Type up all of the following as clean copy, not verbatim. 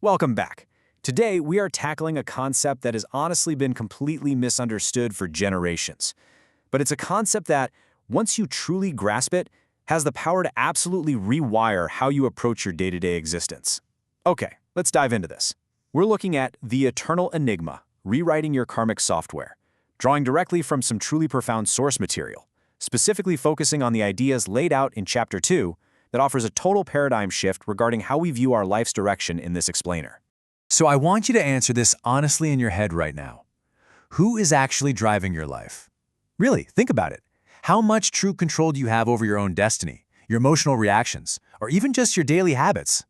Welcome back. Today, we are tackling a concept that has honestly been completely misunderstood for generations. But it's a concept that, once you truly grasp it, has the power to absolutely rewire how you approach your day-to-day existence. Okay, let's dive into this. We're looking at the Eternal Enigma, rewriting your karmic software, drawing directly from some truly profound source material, specifically focusing on the ideas laid out in Chapter 2 that offers a total paradigm shift regarding how we view our life's direction in this explainer. So I want you to answer this honestly in your head right now. Who is actually driving your life? Really, think about it. How much true control do you have over your own destiny, your emotional reactions, or even just your daily habits?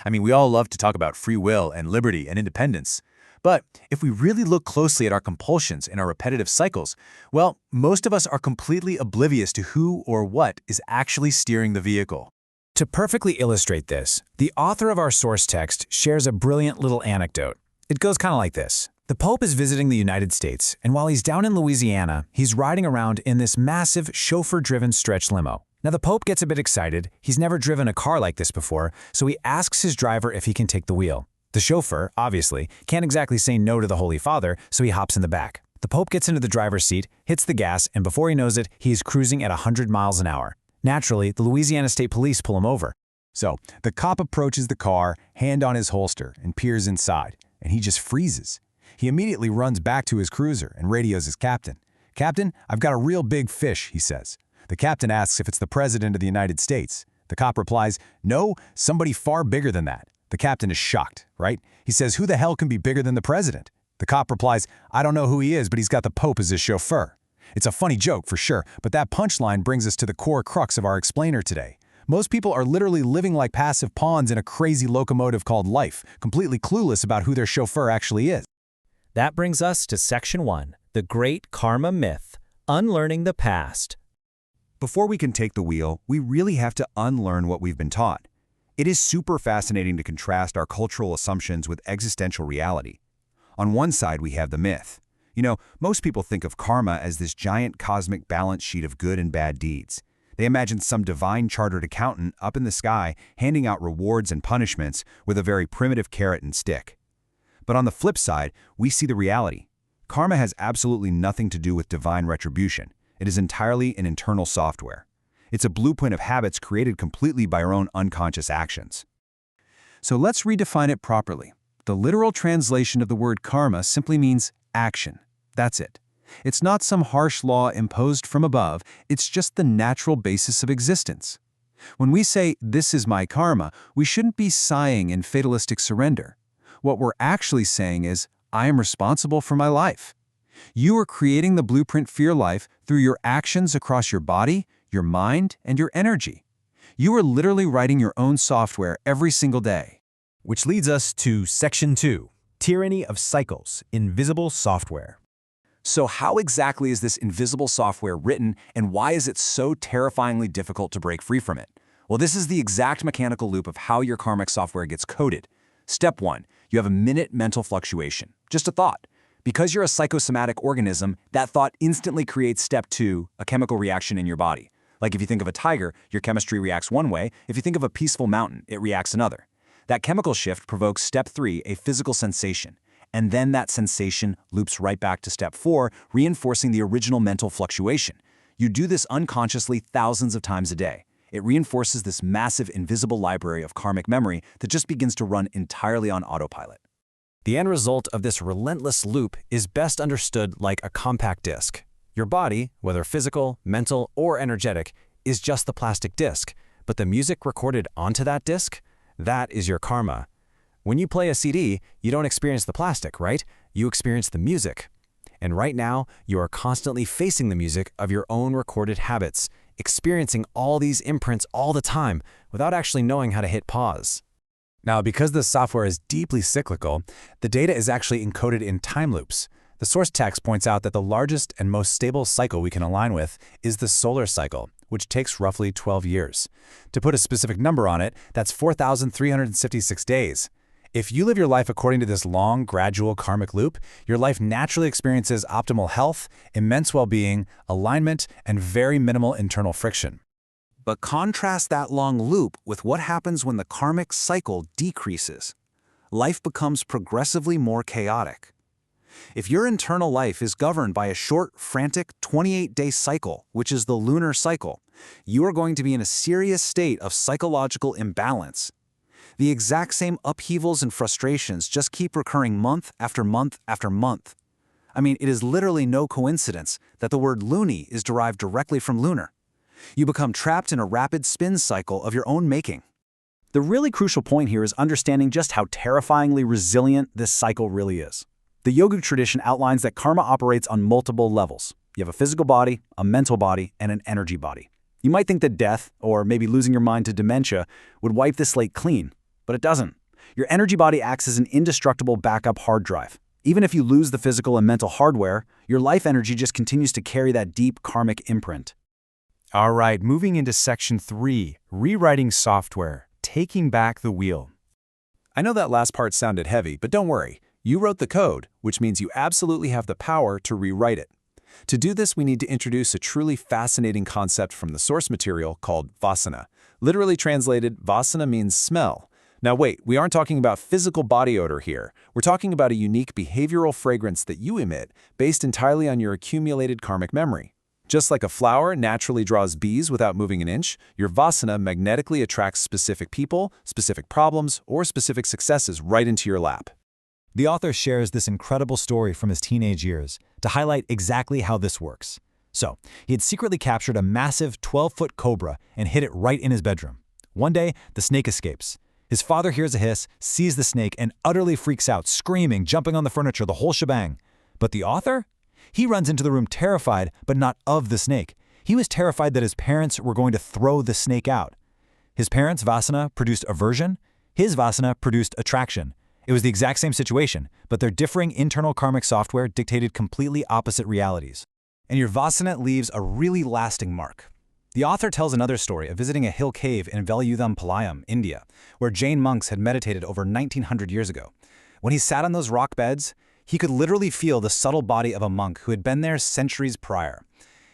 I mean, we all love to talk about free will and liberty and independence. But if we really look closely at our compulsions and our repetitive cycles, well, most of us are completely oblivious to who or what is actually steering the vehicle. To perfectly illustrate this, the author of our source text shares a brilliant little anecdote. It goes kind of like this. The Pope is visiting the United States, and while he's down in Louisiana, he's riding around in this massive chauffeur-driven stretch limo. Now, the Pope gets a bit excited. He's never driven a car like this before, so he asks his driver if he can take the wheel. The chauffeur, obviously, can't exactly say no to the Holy Father, so he hops in the back. The Pope gets into the driver's seat, hits the gas, and before he knows it, he's cruising at 100 miles an hour. Naturally, the Louisiana State Police pull him over. So the cop approaches the car, hand on his holster, and peers inside, and he just freezes. He immediately runs back to his cruiser and radios his captain. "Captain, I've got a real big fish," he says. The captain asks if it's the President of the United States. The cop replies, "No, somebody far bigger than that." The captain is shocked, right? He says, "Who the hell can be bigger than the President?" The cop replies, "I don't know who he is, but he's got the Pope as his chauffeur." It's a funny joke for sure, but that punchline brings us to the core crux of our explainer today. Most people are literally living like passive pawns in a crazy locomotive called life, completely clueless about who their chauffeur actually is. That brings us to Section 1, the Great Karma Myth, Unlearning the Past. Before we can take the wheel, we really have to unlearn what we've been taught. It is super fascinating to contrast our cultural assumptions with existential reality. On one side, we have the myth. Most people think of karma as this giant cosmic balance sheet of good and bad deeds. They imagine some divine chartered accountant up in the sky handing out rewards and punishments with a very primitive carrot and stick. But on the flip side, we see the reality. Karma has absolutely nothing to do with divine retribution. It is entirely an internal software. It's a blueprint of habits created completely by our own unconscious actions. So let's redefine it properly. The literal translation of the word karma simply means action. That's it. It's not some harsh law imposed from above, it's just the natural basis of existence. When we say, "This is my karma," we shouldn't be sighing in fatalistic surrender. What we're actually saying is, "I am responsible for my life." You are creating the blueprint for your life through your actions across your body, your mind, and your energy. You are literally writing your own software every single day. Which leads us to Section 2, Tyranny of Cycles, Invisible Software. So how exactly is this invisible software written, and why is it so terrifyingly difficult to break free from it? Well, this is the exact mechanical loop of how your karmic software gets coded. Step 1, you have a minute mental fluctuation, just a thought. Because you're a psychosomatic organism, that thought instantly creates Step 2, a chemical reaction in your body. Like if you think of a tiger, your chemistry reacts one way. If you think of a peaceful mountain, it reacts another. That chemical shift provokes Step 3, a physical sensation. And then that sensation loops right back to Step 4, reinforcing the original mental fluctuation. You do this unconsciously thousands of times a day. It reinforces this massive invisible library of karmic memory that just begins to run entirely on autopilot. The end result of this relentless loop is best understood like a compact disc. Your body, whether physical, mental, or energetic, is just the plastic disc, but the music recorded onto that disc, that is your karma. When you play a CD, you don't experience the plastic, right? You experience the music. And right now, you are constantly facing the music of your own recorded habits, experiencing all these imprints all the time without actually knowing how to hit pause. Now, because the software is deeply cyclical, the data is actually encoded in time loops. The source text points out that the largest and most stable cycle we can align with is the solar cycle, which takes roughly 12 years. To put a specific number on it, that's 4,356 days. If you live your life according to this long, gradual karmic loop, your life naturally experiences optimal health, immense well-being, alignment, and very minimal internal friction. But contrast that long loop with what happens when the karmic cycle decreases. life becomes progressively more chaotic. If your internal life is governed by a short, frantic 28-day cycle, which is the lunar cycle, you are going to be in a serious state of psychological imbalance. The exact same upheavals and frustrations just keep recurring month after month after month. I mean, it is literally no coincidence that the word loony is derived directly from lunar. You become trapped in a rapid spin cycle of your own making. The really crucial point here is understanding just how terrifyingly resilient this cycle really is. The yogic tradition outlines that karma operates on multiple levels. You have a physical body, a mental body, and an energy body. You might think that death, or maybe losing your mind to dementia, would wipe the slate clean, but it doesn't. Your energy body acts as an indestructible backup hard drive. Even if you lose the physical and mental hardware, your life energy just continues to carry that deep karmic imprint. All right, moving into Section 3, Rewriting Software, Taking Back the Wheel. I know that last part sounded heavy, but don't worry. You wrote the code, which means you absolutely have the power to rewrite it. To do this, we need to introduce a truly fascinating concept from the source material called vasana. Literally translated, vasana means smell. Now wait, we aren't talking about physical body odor here. We're talking about a unique behavioral fragrance that you emit based entirely on your accumulated karmic memory. Just like a flower naturally draws bees without moving an inch, your vasana magnetically attracts specific people, specific problems, or specific successes right into your lap. The author shares this incredible story from his teenage years to highlight exactly how this works. So, he had secretly captured a massive 12-foot cobra and hid it right in his bedroom. One day, the snake escapes. His father hears a hiss, sees the snake, and utterly freaks out, screaming, jumping on the furniture, the whole shebang. But the author? He runs into the room terrified, but not of the snake. He was terrified that his parents were going to throw the snake out. His parents' vasana produced aversion. His vasana produced attraction. It was the exact same situation, but their differing internal karmic software dictated completely opposite realities. And your vasana leaves a really lasting mark. The author tells another story of visiting a hill cave in Velayutham, India, where Jain monks had meditated over 1900 years ago. When he sat on those rock beds, he could literally feel the subtle body of a monk who had been there centuries prior.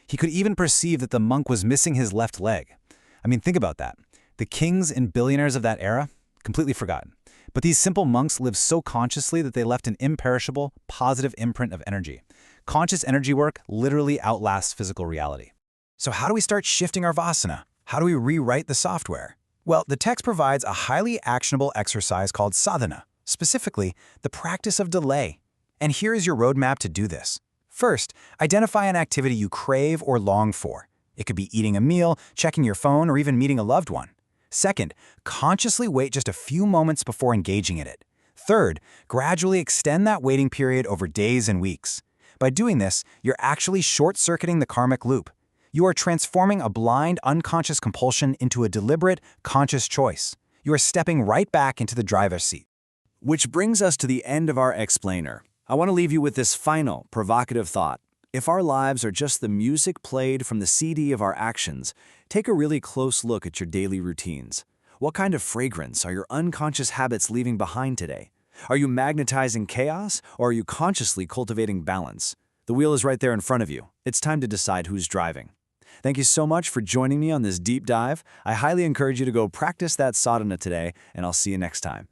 He could even perceive that the monk was missing his left leg. I mean, think about that. The kings and billionaires of that era, completely forgotten. But these simple monks lived so consciously that they left an imperishable, positive imprint of energy. Conscious energy work literally outlasts physical reality. So how do we start shifting our vasana? How do we rewrite the software? Well, the text provides a highly actionable exercise called sadhana, specifically the practice of delay. And here is your roadmap to do this. First, identify an activity you crave or long for. It could be eating a meal, checking your phone, or even meeting a loved one. Second, consciously wait just a few moments before engaging in it. Third, gradually extend that waiting period over days and weeks. By doing this, you're actually short-circuiting the karmic loop. You are transforming a blind, unconscious compulsion into a deliberate, conscious choice. You are stepping right back into the driver's seat. Which brings us to the end of our explainer. I want to leave you with this final, provocative thought. If our lives are just the music played from the CD of our actions, take a really close look at your daily routines. What kind of fragrance are your unconscious habits leaving behind today? Are you magnetizing chaos, or are you consciously cultivating balance? The wheel is right there in front of you. It's time to decide who's driving. Thank you so much for joining me on this deep dive. I highly encourage you to go practice that sadhana today, and I'll see you next time.